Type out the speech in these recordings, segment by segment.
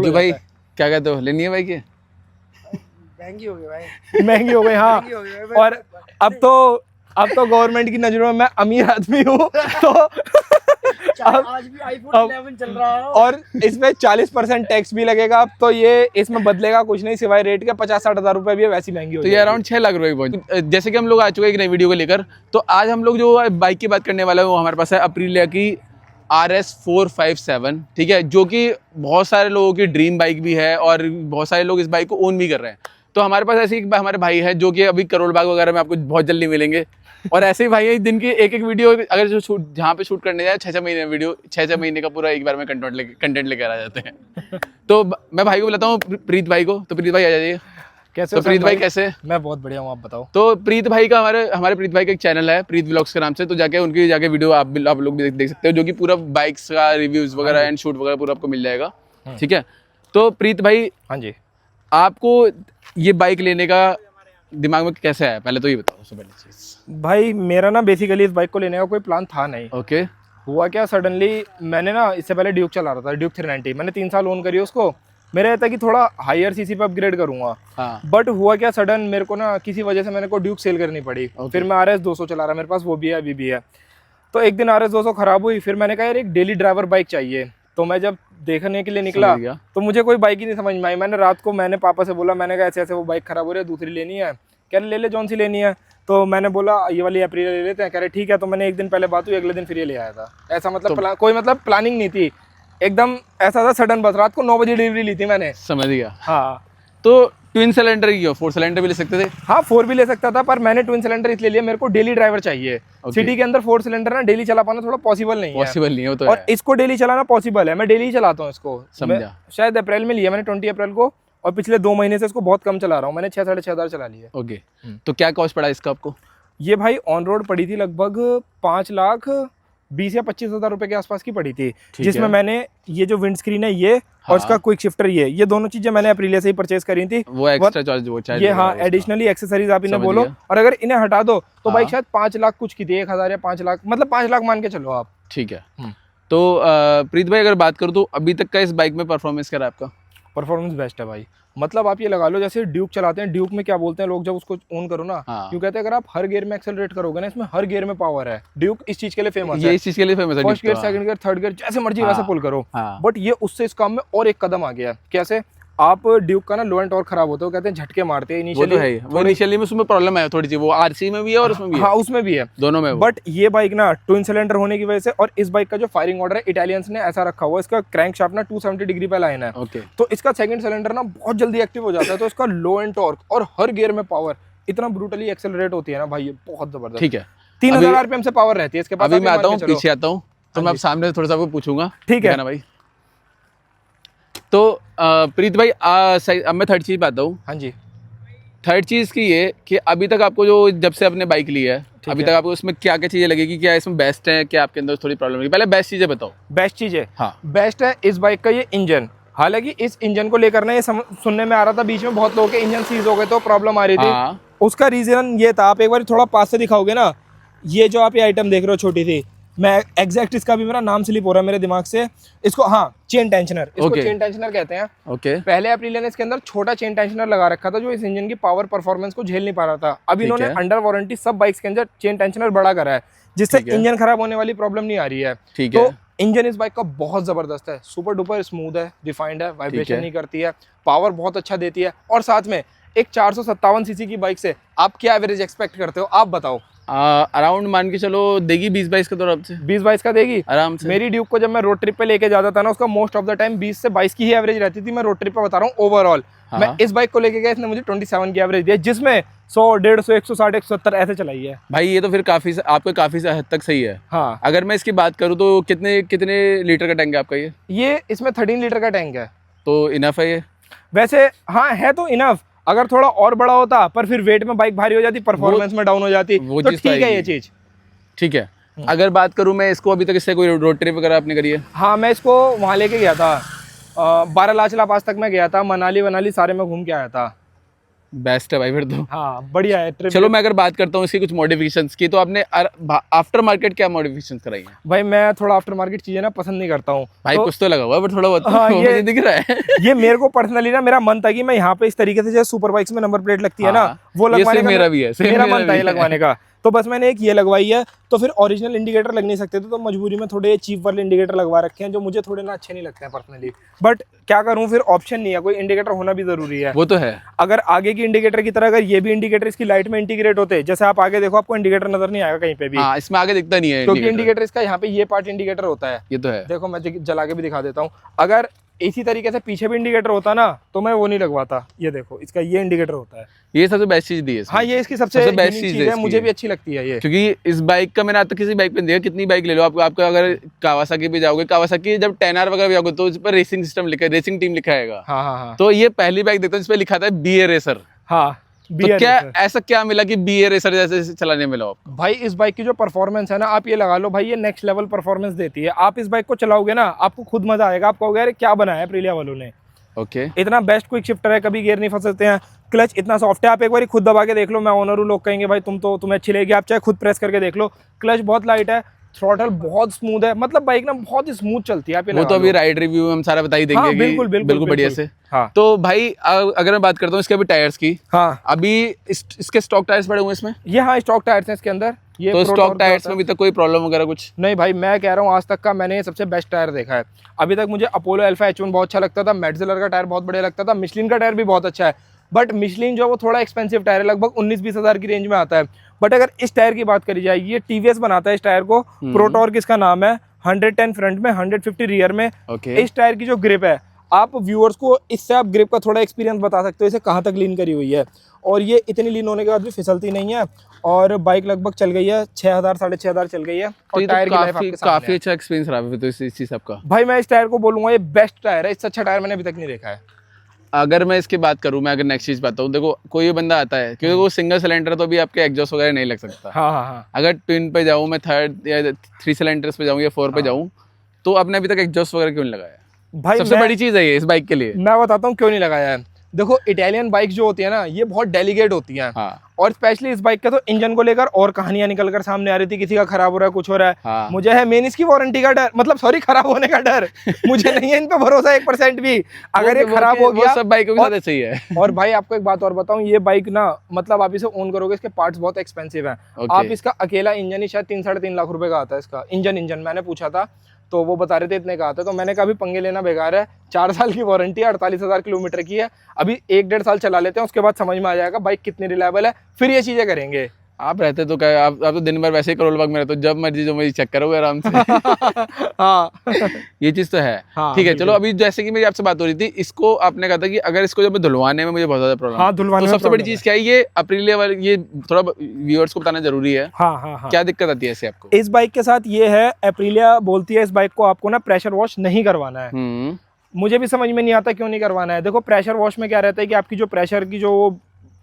जो भाई क्या कहते हो, लेनी है बाइक ये? महंगी हो गई भाई, महंगी हो गई हाँ। महंगी हो गई भाई। और अब तो गवर्नमेंट की नजरों में मैं अमीर आदमी हूँ तो आज भी आईफोन 11 चल रहा है और इसमें 40% टैक्स भी लगेगा। अब तो ये इसमें बदलेगा कुछ नहीं सिवाय रेट के, 50-60 हज़ार रुपए भी है, वैसी महंगी हो तो ये अराउंड 6 लाख रुपए की पहुंच। जैसे कि हम लोग आ चुके हैं एक नई वीडियो को लेकर, तो आज हम लोग जो बाइक की बात करने वाला है वो हमारे पास है अप्रीलिया की RS 457, ठीक है, जो कि बहुत सारे लोगों की ड्रीम बाइक भी है और बहुत सारे लोग इस बाइक को ओन भी कर रहे हैं। तो हमारे पास ऐसे ही हमारे भाई है जो कि अभी करोल बाग वगैरह में आपको बहुत जल्दी मिलेंगे, और ऐसे ही भाई है दिन की एक वीडियो अगर जो शूट जहाँ पे शूट करने जाए 6-6 महीने वीडियो, 6-6 महीने का पूरा एक बार में कंटेंट लेकर आ जाते हैं। तो मैं भाई को बुलाता हूँ, प्रीत भाई को। तो प्रीत भाई आ जाइए। कैसे तो प्रीत भाई कैसे? मैं बहुत बढ़िया हूँ, आप बताओ। तो प्रीत भाई का हमारे प्रीत भाई का एक चैनल है प्रीत व्लॉग्स के नाम से, तो जाके वीडियो आप लोग भी देख सकते हो, जो कि पूरा बाइक्स का रिव्यूज वगैरह एंड शूट वगैरह पूरा आपको मिल जाएगा, ठीक है। तो प्रीत भाई, हाँ जी, आपको ये बाइक लेने का दिमाग में कैसे आया, पहले तो ये बताओ सबसे पहले चीज। भाई मेरा ना बेसिकली इस बाइक को लेने का कोई प्लान था नहीं। ओके। हुआ क्या, सडनली मैंने ना इससे पहले ड्यूक चला रहा था, ड्यूक 390, मैंने 3 साल ओन करी उसको। मेरा था कि थोड़ा हायर सीसी पे अपग्रेड करूंगा, हाँ। बट हुआ क्या, सडन मेरे को ना किसी वजह से मेरे को ड्यूक सेल करनी पड़ी। फिर मैं RS 200 चला रहा, मेरे पास वो भी है अभी भी है। तो एक दिन RS 200 खराब हुई, फिर मैंने कहा यार एक डेली ड्राइवर बाइक चाहिए। तो मैं जब देखने के लिए निकला तो मुझे कोई बाइक ही नहीं समझ में आई। मैंने रात को पापा से बोला, मैंने कहा ऐसे ऐसे वो बाइक खराब हो रही है, दूसरी लेनी है। कह रहे ले जौन सी लेनी है। तो मैंने बोला ये वाली अप्रीलिया ले लेते हैं। कह रहे ठीक है। तो मैंने एक दिन पहले बात हुई, अगले दिन फिर ये ले आया था। ऐसा मतलब कोई मतलब प्लानिंग नहीं थी, एकदम ऐसा था सडन। बस रात को 9 बजे डिलीवरी ली थी मैंने। समझ गया। हाँ। तो ट्विन सिलेंडर की हो, 4 सिलेंडर भी ले सकते थे? हाँ 4 भी ले सकता था, पर मैंने ट्विन सिलेंडर इसलिए लिया, मेरे को डेली ड्राइवर चाहिए। सिटी के अंदर 4 सिलेंडर ना डेली चला पाना थोड़ा पॉसिबल नहीं है। वो तो और इसको डेली चलाना पॉसिबल है, मैं डेली चलाता हूँ इसको। समझा। शायद अप्रैल में लिया मैंने, 20 अप्रैल को, और पिछले 2 महीने से इसको बहुत कम चला रहा हूँ। मैंने 6-6.5 हज़ार चला लिया। ओके। तो क्या कॉस्ट पड़ा इसका आपको? ये भाई ऑन रोड पड़ी थी लगभग 5,20,000 या 25,000 रुपए के आसपास की पड़ी थी, जिसमें मैंने ये जो विंड स्क्रीन है ये, और इसका क्विक शिफ्टर ये दोनों चीजें मैंने अप्रीलिया से ही परचेज करी थी। वो एक्स्ट्रा चार्ज वो चार्ज ये हाँ एडिशनली एक्सेसरीज आप इन्हें बोलो, और अगर इन्हें हटा दो तो बाइक शायद 5 लाख कुछ की थी, 1,000 या 5 लाख, मतलब 5 लाख मान के चलो आप। ठीक है। तो प्रीत भाई अगर बात करूँ तो अभी तक का इस बाइक में परफॉर्मेंस क्या रहा आपका? परफॉर्मेंस बेस्ट है भाई। मतलब आप ये लगा लो जैसे ड्यूक चलाते हैं, ड्यूक में क्या बोलते हैं लोग जब उसको ऑन करो ना, क्यों कहते हैं अगर आप हर गियर में एक्सेलरेट करोगे ना, इसमें हर गियर में पावर है। ड्यूक इस चीज के लिए फेमस है, इस चीज के लिए फेमस है। First gear, second gear, third gear, जैसे मर्जी वैसे पुल करो। बट ये उससे इस काम में और एक कदम आ गया। कैसे? आप ड्यूक का ना लो एंड टॉर्क खराब होता है, कहते हैं झटके मारते हैं इनिशियली में, उसमें प्रॉब्लम है थोड़ी सी, वो आरसी में भी है और उसमें भी है। हाँ उसमें भी है, दोनों में। बट ये बाइक ना ट्विन सिलेंडर होने की वजह से, और इस बाइक का जो फायरिंग ऑर्डर है इटालियंस ने ऐसा रखा हुआ है, इसका क्रैंक शाफ्ट ना 270 डिग्री पे लाइन है। तो इसका सेकंड सिलेंडर ना बहुत जल्दी एक्टिव हो जाता है, तो इसका लो एंड टॉर्क और हर गियर में पावर इतना ब्रूटली एक्सेलरेट होती है ना भाई, ये बहुत जबरदस्त। ठीक है। 3000 RPM से पावर रहती है इसके पास। अभी मैं आता हूँ, पीछे आता हूँ, तो मैं सामने थोड़ा सा आपको पूछूंगा, ठीक है ना भाई? तो प्रीत भाई अब मैं थर्ड चीज पे आता हूँ। हाँ जी। थर्ड चीज की ये कि अभी तक आपको जो जब से आपने बाइक ली है अभी तक आपको उसमें क्या क्या चीजें लगेगी, क्या इसमें बेस्ट है, क्या आपके अंदर थोड़ी प्रॉब्लम है? पहले बेस्ट चीजें बताओ। बेस्ट चीजें, हाँ बेस्ट है इस बाइक का ये इंजन। हालांकि इस इंजन को लेकर ना ये सुनने में आ रहा था बीच में बहुत लोगों के इंजन सीज हो गए तो प्रॉब्लम आ रही थी। उसका रीजन ये था, आप एक बार थोड़ा पास से दिखाओगे ना, ये जो आप ये आइटम देख रहे हो छोटी सी, मैं एग्जैक्ट इसका भी मेरा नाम स्लिप हो रहा है मेरे दिमाग से, इसको हाँ चेन टेंशनर, इसको चेन टेंशनर कहते हैं। पहले अप्रीलिया ने इसके अंदर छोटा चेन टेंशनर लगा रखा था जो इस इंजन की पावर परफॉर्मेंस को झेल नहीं पा रहा था। अब इन्होंने अंडर वारंटी सब बाइक्स के अंदर चेन टेंशनर बड़ा करा है, जिससे इंजन खराब होने वाली प्रॉब्लम नहीं आ रही है। तो इंजन इस बाइक का बहुत जबरदस्त है, सुपर डुपर स्मूथ है, रिफाइंड है, वाइब्रेशन नहीं करती है, पावर बहुत अच्छा देती है, और साथ में एक 457 सीसी की बाइक से आप क्या एवरेज एक्सपेक्ट करते हो, आप बताओ? अराउंड मान के चलो देगी 20-22 का, तो 20-22 का देगी आराम से। मेरी ड्यूक को जब मैं रोड ट्रिप पे लेके जाता था ना, उसका मोस्ट ऑफ द टाइम 20 से 22 की ही एवरेज रहती थी। मैं रोड ट्रिप पे बता रहा हूँ ओवरऑल। मैं इस बाइक को लेके गया, इसने मुझे 27 की एवरेज दी, जिसमें 100, 150, 160, 170 ऐसे चलाई है भाई। ये तो फिर काफी आपको काफी हद तक सही है। हाँ। अगर मैं इसकी बात करूँ तो कितने लीटर का टैंक है आपका? ये इसमें 13 लीटर का टैंक है, तो इनफ है ये वैसे। हाँ है तो इनफ, अगर थोड़ा और बड़ा होता पर फिर वेट में बाइक भारी हो जाती, परफॉर्मेंस में डाउन हो जाती, तो ठीक है ये चीज। ठीक है। अगर बात करूं मैं इसको, अभी तक इससे कोई रोड ट्रिप वगैरह आपने करी है? हाँ मैं इसको वहाँ लेके गया था, 12 लाचला पास तक मैं गया था, मनाली सारे में घूम के आया था। बेस्ट है भाई फिर तो। हाँ बढ़िया है ट्रिप। चलो मैं अगर बात करता हूँ इसकी कुछ मॉडिफिकेशंस की, तो आपने आफ्टर मार्केट क्या मॉडिफिकेशंस कराई हैं? भाई मैं थोड़ा आफ्टर मार्केट चीजें ना पसंद नहीं करता हूँ भाई कुछ तो लगा हुआ है, बट थोड़ा बहुत हाँ, वो ये मुझे दिख रहा है। ये मेरे को पर्सनली ना, मेरा मन था कि मैं यहाँ पे इस तरीके से जैसे सुपर बाइक्स में नंबर प्लेट लगती है ना, हाँ, वो ये लगवाने सेम का मेरा भी है, सेम मेरा मेरा मन था भी ये है। लगवाने का। तो बस मैंने एक ये लगवाई है। तो फिर ओरिजिनल इंडिकेटर लग नहीं सकते थे, तो मजबूरी में थोड़े चीप वाले इंडिकेटर लगवा रखे हैं, जो मुझे थोड़े ना अच्छे नहीं लगते हैं पर्सनली। बट क्या करूँ, फिर ऑप्शन नहीं है, कोई इंडिकेटर होना भी जरूरी है। वो तो है। अगर आगे की इंडिकेटर की तरह अगर ये भी इंडिकेटर इसकी लाइट में इंटीग्रेट होते, जैसे आप आगे देखो आपको इंडिकेटर नजर नहीं आएगा कहीं पे भी, हाँ, इसमें आगे दिखता नहीं है क्योंकि इंडिकेटर। इंडिकेटर इसका यहाँ पे ये पार्ट इंडिकेटर होता है। ये तो है। देखो मैं जला के भी दिखा देता हूँ। अगर इसी तरीके से पीछे भी इंडिकेटर होता ना, तो मैं वो नहीं लगवाता। ये देखो इसका ये इंडिकेटर होता है। ये सबसे बेस्ट चीज दी है इसमें। हाँ ये इसकी सबसे बेस्ट unique चीज चीज है, इसकी। मुझे भी अच्छी लगती है ये। क्योंकि इस बाइक का मैंने आज तक किसी बाइक पे नहीं देखा, कितनी बाइक ले लो आपका अगर कावासाकी पे जाओगे, कावासाकी जब 10R वगैरह भी जाओगे तो उस पर रेसिंग सिस्टम लिखा है, रेसिंग टीम लिखा है। हाँ हाँ हाँ तो ये पहली बाइक देखता हूँ जिस पे लिखा था BA रेसर। हाँ। तो क्या ऐसा क्या मिला कि BA रेसर जैसे चलाने मिला आपको? भाई इस बाइक की जो परफॉर्मेंस है ना, आप ये लगा लो भाई, ये नेक्स्ट लेवल परफॉर्मेंस देती है। आप इस बाइक को चलाओगे ना, आपको खुद मजा आएगा, आप कहोगे अरे क्या बनाया है अप्रिलिया वालों ने। ओके। इतना बेस्ट क्विक शिफ्टर है, कभी गियर नहीं फंसते हैं, क्लच इतना सॉफ्ट है, आप एक बार खुद दबा के देख लो। मैं ओनर हूँ, लोग कहेंगे भाई तुम्हें अच्छी लगेगी, आप चाहे खुद प्रेस करके देख लो। क्लच बहुत लाइट है, थ्रॉटल बहुत स्मूथ है, मतलब बाइक ना बहुत ही स्मूथ चलती है। आप ये वो लगा तो लो। अभी राइड रिव्यू में हम सारा बता ही देंगे हाँ, कि बिल्कुल बढ़िया से। हाँ तो भाई अगर मैं बात करता हूँ इसके अभी टायर्स की, हाँ अभी इसके स्टॉक टायर्स पड़े हुए हैं इसमें? ये हाँ स्टॉक टायर्स हैं इसके अंदर। ये तो Pro स्टॉक Torque टायर्स का में अभी तक कोई प्रॉब्लम वगैरह कुछ? नहीं भाई, मैं कह रहा हूँ आज तक का मैंने ये सबसे बेस्ट टायर देखा है। अभी तक मुझे अपोलो अल्फा H1 बहुत अच्छा लगता था, मेटजिलर का टायर बहुत बढ़िया लगता था, मिशलिन का टायर भी बहुत अच्छा है। बट मिशलिन जो वो थोड़ा एक्सपेंसिव टायर है, लगभग 19-20 हज़ार की रेंज में आता है। बट अगर इस टायर की बात करी जाए, ये TVS बनाता है इस टायर को, प्रो टॉर्क इसका नाम है। 110 फ्रंट में, 150 रियर में। ओके। इस टायर की जो ग्रिप है, आप व्यूअर्स को इससे आप ग्रिप का थोड़ा एक्सपीरियंस बता सकते हो, इसे कहाँ तक लीन करी हुई है। और ये इतनी लीन होने के बाद भी फिसलती नहीं है। और बाइक लगभग चल गई है 6000 6500 चल गई है। और टायर की लाइफ आपके सामने काफी है। अच्छा एक्सपीरियंस रहा है तो इस चीज आपका। भाई मैं इस टायर को बोलूंगा ये बेस्ट टायर है, इससे अच्छा टायर मैंने अभी तक नहीं देखा है। अगर मैं इसकी बात करूं, मैं अगर नेक्स्ट चीज बताऊं, देखो कोई बंदा आता है क्योंकि वो सिंगल सिलेंडर तो भी आपके एग्जॉस्ट वगैरह नहीं लग सकता। हाँ हाँ हाँ। अगर ट्विन पे जाऊं, मैं 3rd या 3 सिलेंडर्स पे जाऊं या 4 पे जाऊं, तो आपने अभी तक एग्जॉस्ट वगैरह क्यों नहीं लगाया? भाई सबसे बड़ी चीज है ये इस बाइक के लिए। मैं बताता हूँ क्यों नहीं लगाया है। देखो इटालियन बाइक जो होती है ना, ये बहुत डेलीकेट होती हैं। हाँ। और स्पेशली इस बाइक का तो इंजन को लेकर और कहानियां निकल कर सामने आ रही थी, किसी का खराब हो रहा है, कुछ हो रहा है। हाँ। मुझे है मेन इसकी वारंटी का डर, मतलब सॉरी खराब होने का डर। मुझे नहीं है इन पे भरोसा 1% भी। अगर ये खराब हो गया, सब बाइकों के साथ ऐसे ही है। और भाई आपको एक बात और बताऊं, ये बाइक ना मतलब आप इसे ओन करोगे, इसके पार्ट्स बहुत एक्सपेंसिव हैं। आप इसका अकेला इंजन ही शायद 3-3.5 लाख रुपए का आता है इसका इंजन। मैंने पूछा था तो वो बता रहे थे इतने का आता है। तो मैंने कहा अभी पंगे लेना बेकार है। 4 साल की वारंटी है, 48,000 किलोमीटर की है। अभी 1-1.5 साल चला लेते हैं, उसके बाद समझ में आ जाएगा बाइक कितनी रिलायबल है, फिर ये चीजें करेंगे। आप रहते तो क्या, आप तो दिन भर वैसे ही करोल बाग में रहते हो, जब मर्जी जो मर्जी चेक करोगे आराम से। हाँ ये चीज तो है। हाँ, ठीक है, चलो अभी जैसे कि मेरी आपसे बात हो रही थी, इसको आपने कहा था कि अगर इसको जब धुलवाने में मुझे बहुत ज्यादा प्रॉब्लम, हाँ, धुलवाने तो में सबसे बड़ी problem चीज क्या है, ये अप्रिलिया वाली, ये थोड़ा व्यूअर्स को बताना जरूरी है। हाँ हाँ हाँ। क्या दिक्कत आती है ऐसे आपको? इस बाइक के साथ ये है, एप्रिलिया बोलती है इस बाइक को आपको ना प्रेशर वॉश नहीं करवाना है। मुझे भी समझ में नहीं आता क्यों नहीं करवाना है। देखो प्रेशर वॉश में क्या रहता है कि आपकी जो प्रेशर की जो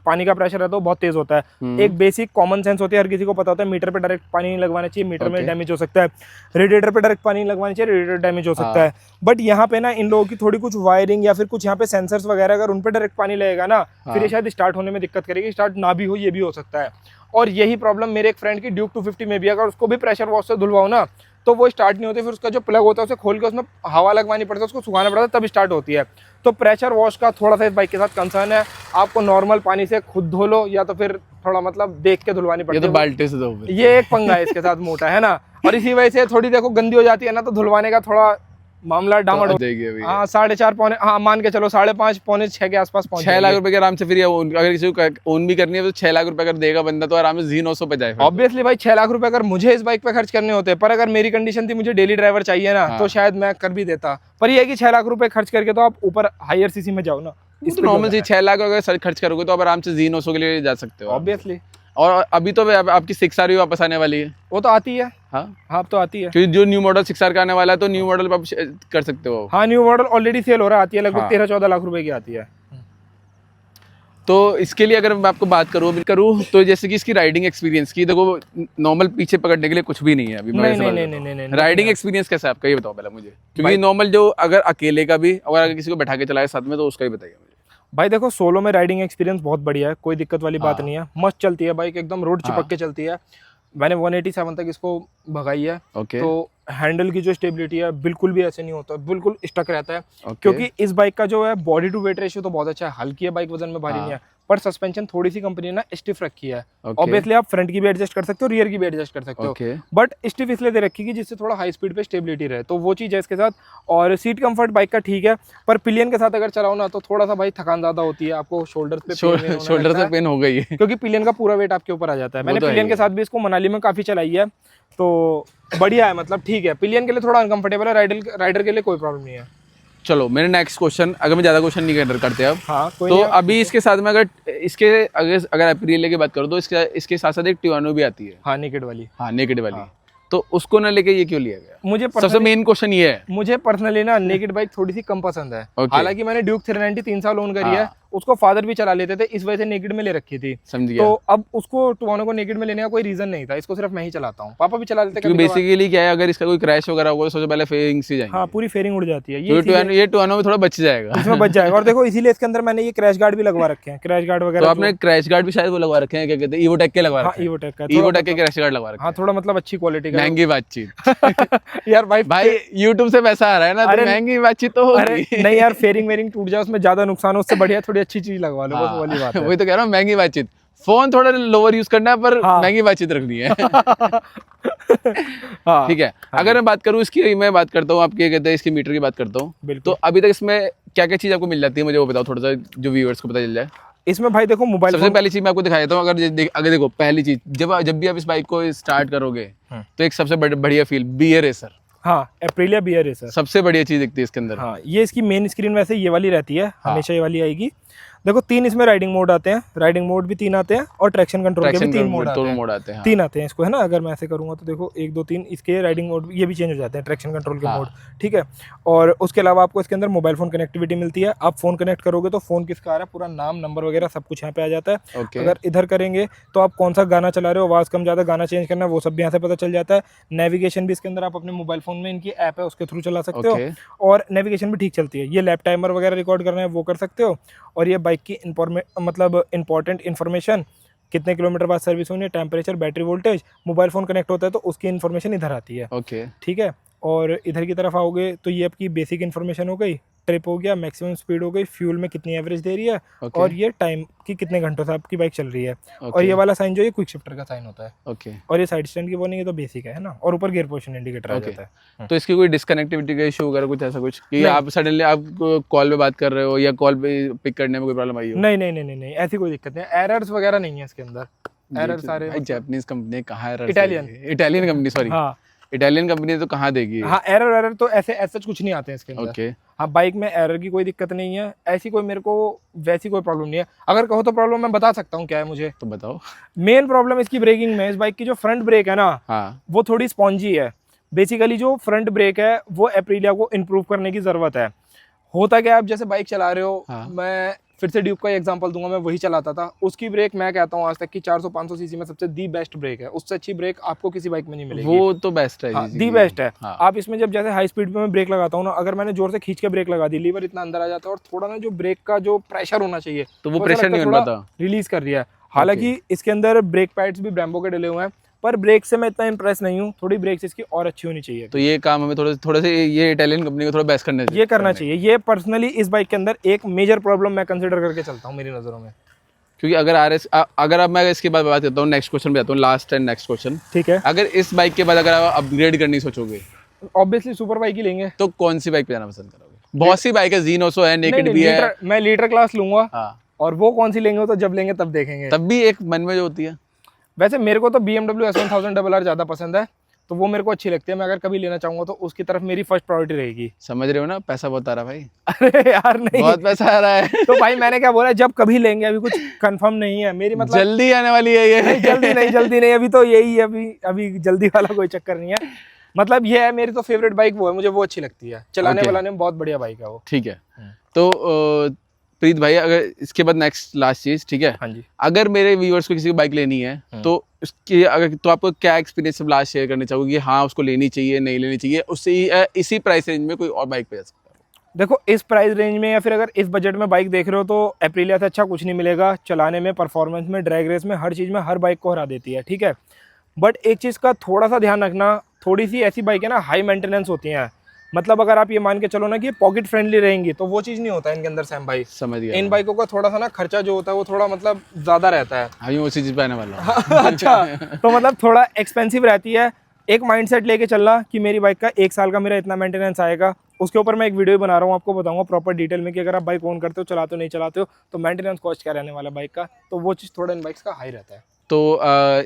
पानी का प्रेशर रहता है वो बहुत तेज होता है। एक बेसिक कॉमन सेंस होती है, हर किसी को पता होता है, मीटर पे डायरेक्ट पानी नहीं लगवाना चाहिए, मीटर में डैमेज हो सकता है। रेडिएटर पे डायरेक्ट पानी नहीं लगवाना चाहिए, रेडिएटर डैमेज हो सकता है। बट यहाँ पे ना इन लोगों की थोड़ी कुछ वायरिंग या फिर कुछ यहाँ पे सेंसर्स वगैरह, अगर उन पे डायरेक्ट पानी लगेगा ना, फिर ये शायद स्टार्ट होने में दिक्कत करेगी। स्टार्ट ना भी हो, ये भी हो सकता है। और यही प्रॉब्लम मेरे एक फ्रेंड की ड्यूक 250 में भी, अगर उसको भी प्रेशर वॉश से धुलवाओ ना तो वो स्टार्ट नहीं होती। फिर उसका जो प्लग होता है उसे खोल के उसमें हवा लगवानी पड़ती है, उसको सुखाना पड़ता है, तब स्टार्ट होती है। तो प्रेशर वॉश का थोड़ा सा इस बाइक के साथ कंसर्न है। आपको नॉर्मल पानी से खुद धो लो या तो फिर थोड़ा मतलब देख के धुलवानी पड़ती है। ये तो बाल्टी से धो। ये एक पंगा है इसके साथ मोटा, है ना। और इसी वजह से थोड़ी देखो गंदी हो जाती है ना, तो धुलवाने का थोड़ा मामला डामाडोल हो जाएगी अभी। हाँ 4.5 पौने, हाँ मान के चलो 5.5 पौने 6 के आसपास पहुंच 6 लाख रुपए के आराम से। फिर अगर किसी को ओन भी करनी है तो 6 लाख रुपए अगर देगा बंदा तो आराम से Z900 पे जाए। ऑब्वियसली भाई 6 लाख रुपए अगर मुझे इस बाइक पे खर्च करने होते, पर अगर मेरी कंडीशन थी मुझे डेली ड्राइवर चाहिए ना, तो शायद मैं कर भी देता। पर ये है कि 6 लाख रुपए खर्च करके तो आप ऊपर हायर सीसी में जाओ ना। इस नॉर्मल से 6 लाख अगर खर्च करोगे तो आप आराम से Z900 के लिए जा सकते हो ऑब्वियसली। और अभी तो आपकी 6R भी वापस आने वाली है। वो तो आती है। हाँ हाँ तो आती है, क्योंकि जो न्यू मॉडल 6R का आने वाला है तो न्यू मॉडल आप कर सकते हो। हाँ न्यू मॉडल ऑलरेडी सेल हो रहा है, आती है लगभग हाँ। 13-14 लाख रुपए की आती है। तो इसके लिए अगर मैं आपको बात करूँ तो जैसे कि इसकी राइडिंग एक्सपीरियंस की, देखो नॉर्मल पीछे पकड़ने के लिए कुछ भी नहीं है अभी। नहीं। राइडिंग एक्सपीरियंस कैसा है आपका, ये बताओ पहले मुझे, क्योंकि नॉर्मल जो अगर अकेले का भी, अगर किसी को बैठा के चलाए साथ में, तो उसका ही बताइए मुझे। भाई देखो सोलो में राइडिंग एक्सपीरियंस बहुत बढ़िया है, कोई दिक्कत वाली बात हाँ। नहीं है, मस्त चलती है बाइक, एकदम रोड हाँ। चिपक के चलती है। मैंने 187 तक इसको भगाई है। ओके तो हैंडल की जो स्टेबिलिटी है बिल्कुल भी ऐसे नहीं होता, बिल्कुल स्टक रहता है। ओके क्योंकि इस बाइक का जो है बॉडी टू वेट रेशियो तो बहुत अच्छा है, हल्की है बाइक, वजन में भारी नहीं है, पर सस्पेंशन थोड़ी सी कंपनी ने ना स्टिफ रखी है। ओके ऑब्वियसली आप फ्रंट की भी एडजस्ट कर सकते हो, रियर की भी एडजस्ट कर सकते हो, ओके बट स्टिफ इसलिए दे रखी है कि जिससे थोड़ा हाई स्पीड पे स्टेबिलिटी रहे, तो वो चीज़ है इसके साथ। और सीट कंफर्ट बाइक का ठीक है, पर पिलियन के साथ अगर चलाओ ना तो थोड़ा सा भाई थकान ज़्यादा होती है, आपको शोल्डर पे शोल्डर से पेन हो गई है। क्योंकि पिलियन का पूरा वेट आपके ऊपर आ जाता है। मैंने तो है पिलियन ही के है। साथ भी इसको मनाली में काफ़ी चलाई है, तो बढ़िया है, मतलब ठीक है। पिलियन के लिए थोड़ा अनकंफर्टेबल है, राइडर के लिए कोई प्रॉब्लम नहीं है। चलो मेरे नेक्स्ट क्वेश्चन, अगर मैं ज़्यादा क्वेश्चन नहीं करते अब, हाँ कोई तो नहीं, अभी इसके साथ में अगर एप्रिलिया की बात करूँ तो इसके साथ साथ एक टिवानो भी आती है। हाँ नेकेड वाली। हाँ नेकेड वाली। तो उसको ना लेके ये क्यों लिया गया? मुझे सबसे मेन क्वेश्चन ये है। मुझे पर्सनली ना नेकेड बाइक थोड़ी सी कम पसंद है। Okay. हालांकि मैंने ड्यूक 390 3 साल ओन करी है, हाँ। उसको फादर भी चला लेते थे, इस वजह से नेकेड में ले रखी थी। समझ गया। तो अब उसको टुवानो को नेकेड में लेने का कोई रीजन नहीं था, इसको सिर्फ मैं ही चलाता हूँ, पापा भी चला लेते क्योंकि कभी-कभार। बेसिकली क्या है, अगर इसका कोई क्रैश वगैरह होगा तो सबसे पहले फेयरिंग से जाएंगे। हाँ पूरी फेयरिंग उड़ जाती है, ये टुवानो में थोड़ा बच जाएगा। इसमें बच जाएगा। और देखो इसीलिए इसके अंदर मैंने ये क्रैश गार्ड भी लगवा रखे हैं, क्रैश गार्ड तो वगैरह। आपने क्रैश गार्ड भी शायद वो लगवा रखे हैं, क्या कहते हैं, ईवोटेक के लगवा हाँ रखे हैं। ईवोटेक का, ईवोटेक के क्रैश गार्ड लगवा रखे हाँ हैं। थोड़ा मतलब अच्छी क्वालिटी का। महंगी बातचीत। यार भाई यूट्यूब से पैसा आ रहा है ना, अरे तो महंगी बातचीत तो अरे होगी। नहीं यार, फेयरिंग वेयरिंग टूट जाए उसमें ज्यादा नुकसान हो, उससे बढ़िया थोड़ी अच्छी चीज लगवा लो, बस वो वाली बात है। वही तो कह रहा हूँ, महंगी बातचीत। फोन थोड़ा लोअर यूज करना है, पर हाँ। महंगी बातचीत रखनी है। हाँ ठीक है। अगर मैं बात करूँ इसकी, मैं बात करता हूँ आपके कहते हैं इसकी मीटर की बात करता हूँ, बिल्कुल। तो अभी तक इसमें क्या क्या चीज आपको मिल जाती है, मुझे वो बताओ थोड़ा सा, जो व्यूअर्स को पता चल जाए। इसमें भाई देखो मोबाइल सबसे पहली चीज मैं आपको दिखा देता हूँ। अगर देखो पहली चीज, जब भी आप इस बाइक को स्टार्ट करोगे तो एक सबसे बढ़िया फील BA रेसर, हाँ एप्रिलिया BA रेसर सबसे बढ़िया चीज दिखती है इसके अंदर। हाँ ये इसकी मेन स्क्रीन वैसे ये वाली रहती है, हमेशा ये वाली आएगी। देखो 3 इसमें राइडिंग मोड आते हैं, राइडिंग मोड भी 3 आते हैं, और ट्रैक्शन कंट्रोल के भी 3 मोड आते हैं। 3 आते हैं इसको, है ना। अगर मैं ऐसे करूंगा तो देखो 1 2 3 इसके राइडिंग मोड ये भी चेंज हो जाते हैं, ट्रैक्शन कंट्रोल के मोड, ठीक है। और उसके अलावा आपको इसके अंदर मोबाइल फोन कनेक्टिविटी मिलती है। आप फोन कनेक्ट करोगे तो फोन किसका आ रहा है, पूरा नाम नंबर वगैरह सब कुछ यहाँ पे आ जाता है। अगर इधर करेंगे तो आप कौन सा गाना चला रहे हो, आवाज़ कम ज़्यादा, गाना चेंज करना है, वो सब भी यहाँ से पता चल जाता है। नेविगेशन भी इसके अंदर आप अपने मोबाइल फोन में, इनकी ऐप है उसके थ्रू चला सकते हो, और नेविगेशन भी ठीक चलती है। ये लैप टाइमर वगैरह रिकॉर्ड करना है वो कर सकते हो। और ये बाइक की मतलब इंपॉर्टेंट इन्फॉर्मेशन, कितने किलोमीटर बाद सर्विस होनी है, temperature, battery voltage, mobile phone connect होता है तो उसकी इन्फॉर्मेशन इधर आती है। ठीक है। और इधर की तरफ आओगे तो ये आपकी बेसिक इन्फॉर्मेशन हो गई, ट्रिप हो गया, मैक्सिमम स्पीड हो गई, फ्यूल में कितनी एवरेज दे रही है, और ये टाइम की कितने घंटों से आपकी बाइक चल रही है। और ये वाला साइन जो है क्विक शिफ्टर का साइन होता है। और ये साइड स्टैंड की वार्निंग, ये तो बेसिक है ना। और ऊपर गियर पोजीशन इंडिकेटर आ जाता है। तो इसकी कोई डिस्कनेक्टिविटी का इशू वगैरह कुछ ऐसा कुछ कि आप सडनली आप कॉल पे बात कर रहे हो या कॉल पे पिक करने में कोई प्रॉब्लम आई हो? नहीं ऐसी कोई दिक्कत नहीं, एरर्स वगैरह नहीं है इसके अंदर। एरर सारे जापानीज कंपनी कहाँ एरर, इटालियन कंपनी, सॉरी हाँ इटालियन कंपनी तो कहाँ देगी। हाँ एरर तो ऐसे ऐसा कुछ नहीं आते हैं इसके अंदर। ओके। हाँ बाइक में एरर की कोई दिक्कत नहीं है, ऐसी कोई मेरे को वैसी कोई प्रॉब्लम नहीं है। अगर कहो तो प्रॉब्लम मैं बता सकता हूँ क्या है मुझे, तो बताओ। मेन प्रॉब्लम इसकी ब्रेकिंग में, इस बाइक की जो फ्रंट ब्रेक है ना, हाँ वो थोड़ी स्पॉन्जी है। बेसिकली जो फ्रंट ब्रेक है वो एप्रिलिया को इम्प्रूव करने की जरूरत है। होता क्या है, आप जैसे बाइक चला रहे हो, मैं फिर से ड्यूक का एग्जांपल दूंगा, मैं वही चलाता था, उसकी ब्रेक मैं कहता हूँ आज तक की 400-500 सीसी में सबसे दी बेस्ट ब्रेक है। उससे अच्छी ब्रेक आपको किसी बाइक में नहीं मिलेगी। वो तो बेस्ट है, दी बेस्ट है। आप इसमें जब जैसे हाई स्पीड पे मैं ब्रेक लगाता हूँ ना, अगर मैंने जोर से खींच के ब्रेक लगा दी, लीवर इतना अंदर आ जाता है, और थोड़ा ना जो ब्रेक का जो प्रेशर होना चाहिए तो वो प्रेशर नहीं बन पाता, रिलीज कर रही है। हालांकि इसके अंदर ब्रेक पैड्स भी ब्रेम्बो के डले हुए हैं, पर ब्रेक से मैं इतना इंप्रेस नहीं हूँ, थोड़ी ब्रेक्स इसकी और अच्छी होनी चाहिए। तो ये काम हमें थोड़ा से ये इटालियन कंपनी को थोड़ा बेस्ट करना चाहिए। ये पर्सनली इस बाइक के अंदर एक मेजर प्रॉब्लम मैं कंसीडर करके चलता हूँ मेरी नज़रों में। क्योंकि अगर अब मैं इसके बाद बात करता हूँ, नेक्स्ट क्वेश्चन पे आता हूँ, लास्ट एंड नेक्स्ट क्वेश्चन, ठीक है। अगर इस बाइक के बाद अगर आप अपग्रेड करनी सोचोगे, ऑब्वियसली सुपर बाइक ही लेंगे। तो कौन सी बाइक पे जाना पसंद करोगे? बहुत सी बाइक है, जीनोसो है, नेकेड भी है। मैं लीटर क्लास लूंगा। हाँ। और वो कौन सी लेंगे तो जब लेंगे तब देखेंगे। तब भी एक मन में जो होती है, वैसे मेरे को तो BMW S1000RR ज़्यादा पसंद है, तो वो मेरे को अच्छी लगती है। मैं अगर कभी लेना चाहूंगा तो उसकी तरफ मेरी फर्स्ट प्रायोरिटी रहेगी। समझ रहे हो ना, पैसा बहुत आ रहा है भाई। अरे यार नहीं, बहुत पैसा आ रहा है। तो भाई मैंने क्या बोला, जब कभी लेंगे, अभी कुछ कंफर्म नहीं है मेरी, मतलब जल्दी आने वाली है ये। जल्दी नहीं, अभी तो यही है, अभी जल्दी वाला कोई चक्कर नहीं है। मतलब ये है, मेरी तो फेवरेट बाइक वो है, मुझे वो अच्छी लगती है, चलाने वालाने में बहुत बढ़िया बाइक है वो। ठीक है। तो प्रीत भाई, अगर इसके बाद नेक्स्ट लास्ट चीज, ठीक है, हाँ जी, अगर मेरे व्यूअर्स को किसी को बाइक लेनी है तो उसकी तो आपको क्या एक्सपीरियंस लास्ट शेयर करना चाहोगे कि हाँ उसको लेनी चाहिए, नहीं लेनी चाहिए, उससे इसी प्राइस रेंज में कोई और बाइक पे जा सकता है? देखो इस प्राइस रेंज में या फिर अगर इस बजट में बाइक देख रहे हो तो एप्रिलिया से अच्छा कुछ नहीं मिलेगा। चलाने में, परफॉर्मेंस में, ड्रैग रेस में, हर चीज़ में हर बाइक को हरा देती है, ठीक है। बट एक चीज़ का थोड़ा सा ध्यान रखना, थोड़ी सी ऐसी बाइक है ना हाई मेंटेनेंस होती हैं। मतलब अगर आप ये मान के चलो ना कि ये पॉकेट फ्रेंडली रहेंगी, तो वो चीज़ नहीं होता है इनके अंदर सैम भाई। समझ गया। इन बाइकों का थोड़ा सा ना खर्चा जो होता है वो थोड़ा मतलब ज़्यादा रहता है। हाँ, उसी चीज़ पे आने वाला हूँ। अच्छा, तो मतलब थोड़ा एक्सपेंसिव रहती है। एक माइंडसेट लेके चलना कि मेरी बाइक का 1 साल का मेरा इतना मेंटेनेंस आएगा। उसके ऊपर मैं एक वीडियो बना रहा हूँ, आपको बताऊंगा प्रॉपर डिटेल में कि अगर आप बाइक ओन करते हो, चलाते हो, नहीं चलाते हो, तो मेंटेनेंस कॉस्ट क्या रहने वाला बाइक का। तो वो चीज़ थोड़ा इन बाइक्स का हाई रहता है। तो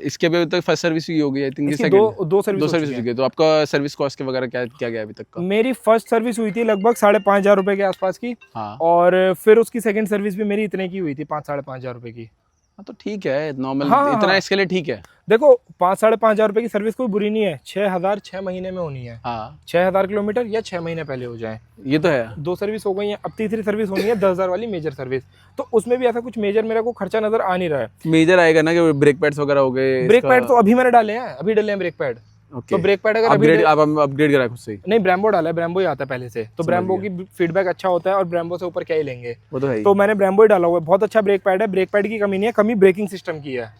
इसके अभी तक फर्स्ट सर्विस हुई होगी, आई थिंक इसकी दो सर्विस हो चुकी है। तो आपका सर्विस कॉस्ट के वगैरह क्या क्या गया अभी तक का? मेरी फर्स्ट सर्विस हुई थी लगभग 5,500 रुपये के आसपास की। हाँ। और फिर उसकी सेकंड सर्विस भी मेरी इतने की हुई थी, 5-5,500 रुपये की। हाँ, तो ठीक है, नॉर्मल हाँ, इतना हाँ। इसके लिए ठीक है। देखो 5-5,500 रुपये की सर्विस कोई बुरी नहीं है। 6,000 6 महीने में होनी है। हाँ, 6,000 किलोमीटर या 6 महीने पहले हो जाए। ये तो है। 2 सर्विस हो गई है, अब तीसरी सर्विस होनी है 10,000 वाली मेजर सर्विस। तो उसमें भी ऐसा कुछ मेजर मेरे को खर्चा नजर आ नहीं रहा है। मेजर आएगा ना कि ब्रेक पैड्स वगैरह हो गए? ब्रेक पैड तो अभी मैंने डाले हैं, अभी डाले हैं ब्रेक पैड। ओके। तो ब्रेक पैड अगर अभी अपग्रेड आप अपग्रेड करा खुद से ही? नहीं, ब्रैम्बो डाला है, ब्रैम्बो ही आता है पहले से। तो ब्रैम्बो की फीडबैक अच्छा होता है और ब्रैम्बो से ऊपर क्या ही लेंगे। वो तो है ही। तो मैंने ब्रैम्बो ही डाला हुआ है। बहुत अच्छा ब्रेक पैड है, ब्रेक पैड की कमी नहीं है, कमी ब्रेकिंग सिस्टम की है।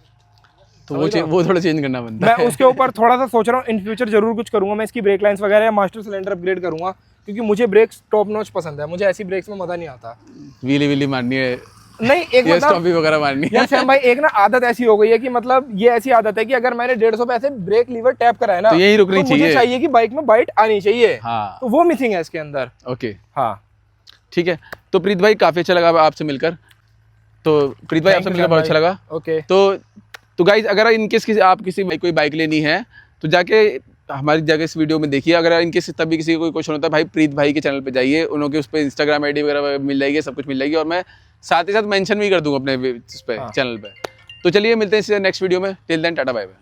तो वो थोड़ा चेंज करना बनता है। मैं उसके ऊपर थोड़ा सा सोच रहा हूँ, इन फ्यूचर जरूर कुछ करूंगा। मैं इसकी ब्रेक लाइंस वगैरह या मास्टर सिलेंडर अपग्रेड करूंगा, क्योंकि मुझे ब्रेक्स टॉप नॉच पसंद है। मुझे ऐसी ब्रेक्स में मजा नहीं आता। व्हीली मारनी है, नहीं, एक ये मतलब स्टॉपी वगैरह मारनी है। यार श्याम भाई, एक ना आदत ऐसी हो गई है कि मतलब ये ऐसी आदत है कि अगर मैंने 150 पे ऐसे ब्रेक लीवर टैप करा है ना, तो यही रुकनी मुझे चाहिए। चाहिए कि बाइक में बाइट आनी चाहिए। हाँ। तो वो मिसिंग है इसके अंदर। ओके, हाँ, ठीक है। तो प्रीत भाई काफी अच्छा लगा आपसे मिलकर। तो प्रीत भाई आपसे मिलकर बहुत अच्छा लगा। ओके। तो गाइज, अगर इनकेस आप किसी कोई बाइक लेनी है तो जाके हमारी जगह इस वीडियो में देखिए। अगर इनकेस तभी किसी को कोई क्वेश्चन होता है, भाई प्रीत भाई के चैनल पे जाइए, उनके उस पर इंस्टाग्राम आईडी वगैरह मिल जाएगी, सब कुछ मिल जाएगी। और मैं साथ ही साथ मेंशन भी कर दूंगा अपने उस पे चैनल पे। तो चलिए मिलते हैं नेक्स्ट वीडियो में। Till then tata bye bye.